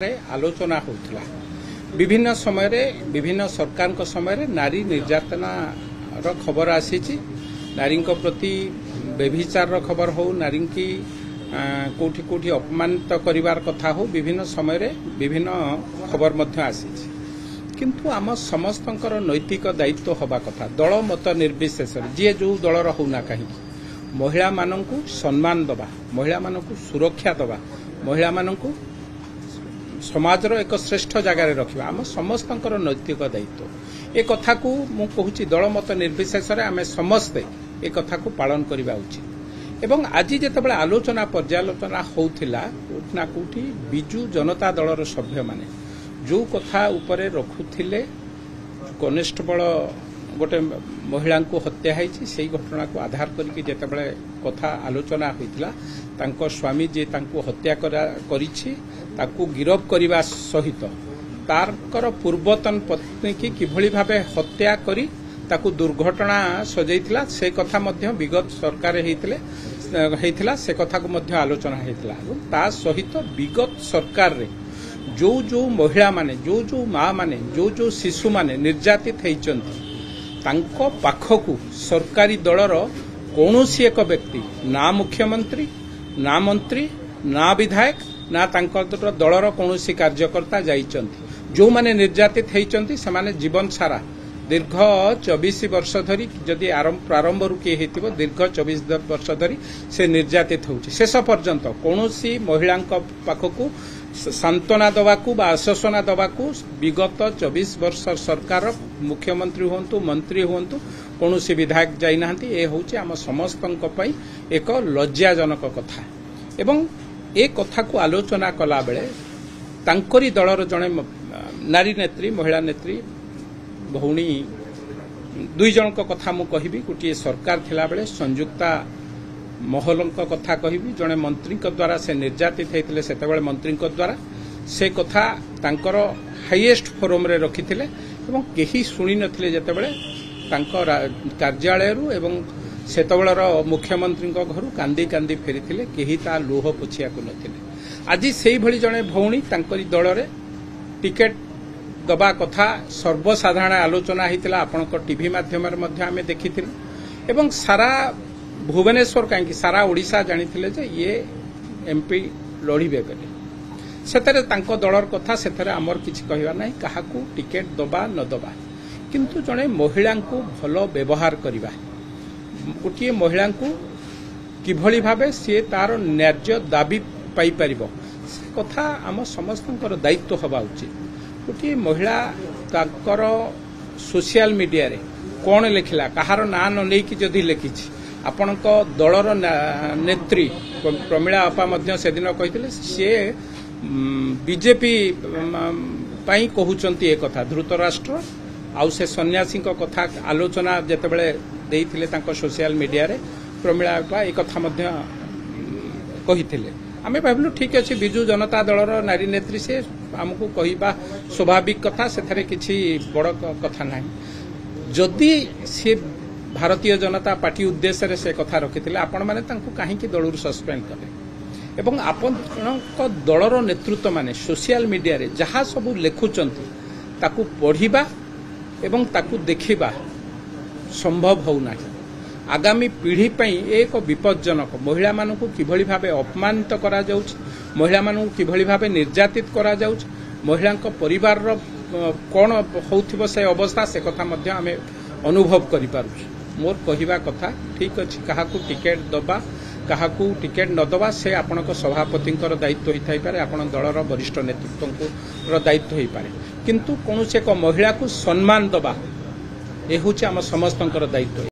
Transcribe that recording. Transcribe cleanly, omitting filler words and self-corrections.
आलोचना होता विभिन्न समय विभिन्न सरकार समय नारी निर्यातना खबर आसी नारी प्रति व्यभिचार खबर हो नारी की कोठी कोठी अपमानित करिवार कथा हो विभिन्न समय विभिन्न खबर मध्य आसी किंतु आम समस्तंकर नैतिक दायित्व हवा कथा दल मत निर्विशेष जी जो दलर होना कहीं महिला माननकु सम्मान दबा महिला माननकु सुरक्षा दबा महिला माननकु समाजर एक श्रेष्ठ जगार रखा आम समस्त नैतिक दायित्व ए कथा को मु कहूँ दल मत निर्विशेष आम समस्ते ए कथा को पालन करवा उचित एवं आज जिते आलोचना पर्यालोचना होता कोठना कोठी विजु जनता दलर सभ्य माने जो कथा उपरे रखुथिले कनेस्टेबल गोटे महिला को हत्या होती से घटना को आधार करके जिते कथा आलोचना होता तांको स्वामी जे तांको हत्या करिछि ताकू गिरफ करने सहित तार पूर्वतन पत्नी की किभली भावे हत्या करी ताकू दुर्घटना सजैतिला से कथा मध्य विगत सरकार हेतिला से कथा को मध्य आलोचना हेतिला ता सहित विगत सरकार रे जो महिला माने जो माँ माने जो शिशु माने निर्यातित होइचंती तांको पाखकू सरकारी दलर कौनसी एक व्यक्ति ना मुख्यमंत्री ना मंत्री ना विधायक ना तांकर दलर कौनसी कार्यकर्ता जाइचंती जो माने निर्यातित होइचंती से माने जीवन सारा दीर्घ 24 वर्ष धरी जदि प्रारंभ रु किए हेतिबो दीर्घ 24 वर्ष धरी से निर्यातित होउची शेष पर्यंत कौनसी महिला पाखकू सांत्वना दवाकू बा आश्वासना दवाकू विगत 24 वर्ष सरकार मुख्यमंत्री हुंतु मंत्री हुंतु कौनसी विधायक जाई नाहंती ए होउची आम समस्तंक पई एक लज्जाजनक कथा एवं ए कथा को आलोचना कला बेले तांकरी दलर जड़े नारी नेत्री महिला नेत्री भौणी दुई जन कथा मु कहिबी गोटे सरकार थिला बेले संयुक्ता महलंक कथा कहिबी जड़े मंत्री द्वारा से निर्यातित होते सेतेबेले मंत्री द्वारा से कथा तांकर हाईएस्ट फोरम रे रखिथिले एवं केही सुनी नथिले जेतेबेले तांकर कार्यालय रु एवं सेतेबेलर मुख्यमंत्री घर कांदी कांदी फेरी केही ता लोह पोछिया को नथिले आज सेही भली जड़े भौणी तांकरी दल रे टिकेट दबा कथा सर्वसाधारण आलोचना होता आपणक टीवी माध्यम आम देखी एवं सारा भुवनेश्वर कहीं सारा ओडिशा जानी ये एमपी लड़े बोली से दलर कथा से आमर किसी कहवा ना क्या टिकेट दबा न दबा किंतु जड़े महिला को भल व्यवहार करवा गोटे महिला को किभली भावे सी तार न्याय्य दाबी पाई परिबो से कथा आम समस्त दायित्व हवा उचित गोटे महिला ताकर सोशल मीडिया रे कौन लिखला कहार ना न नहीं कि जदि लिखी आपण दलर नेत्री प्रमीला अपा मध्य से दिन कही सी बीजेपी कहते एक कथा धृतराष्ट्र आउ से सन्यासी कथा आलोचना जितेबाला देइथिले तांको सोशल मीडिया रे प्रमीला अपा एक कथा मध्य कही आमे भाविलु ठीक अच्छे विजु जनता दलर नारी नेत्री से आमको कहवा स्वाभाविक कथा से किसी बड़ कथा ना जदि सी भारतीय जनता पार्टी उद्देश्य से कथा रखी आपण मैंने कहीं दलू सस्पेंड कले एवं आपण दलर नेतृत्व माने सोशल मीडिया रे जहाँ सब लिखुचंती ताकू पढ़िबा एवं ताकू देखिबा संभव होना आगामी पीढ़ी पई एक विपज्जनक महिला मानकु किभली भावे अपमानित करा जाउछ महिला मानकु किभली भावे निर्यातित करा जाउछ महिला परिवार कौन होउथिबो से अवस्था से कथा मध्य आमे अनुभव करि पारुछ मोर कहिबा कथा ठीक अछि काहाकू टिकेट दबा काहाकू टिकेट न दबा से आपणक सभापतिंकर दायित्व होई थाई पारे आपण दलर वरिष्ठ नेतृत्व दायित्व होई पारे किंतु कोनोसे एक महिला को सम्मान दबा ए होछि आम समस्तंकर दायित्व।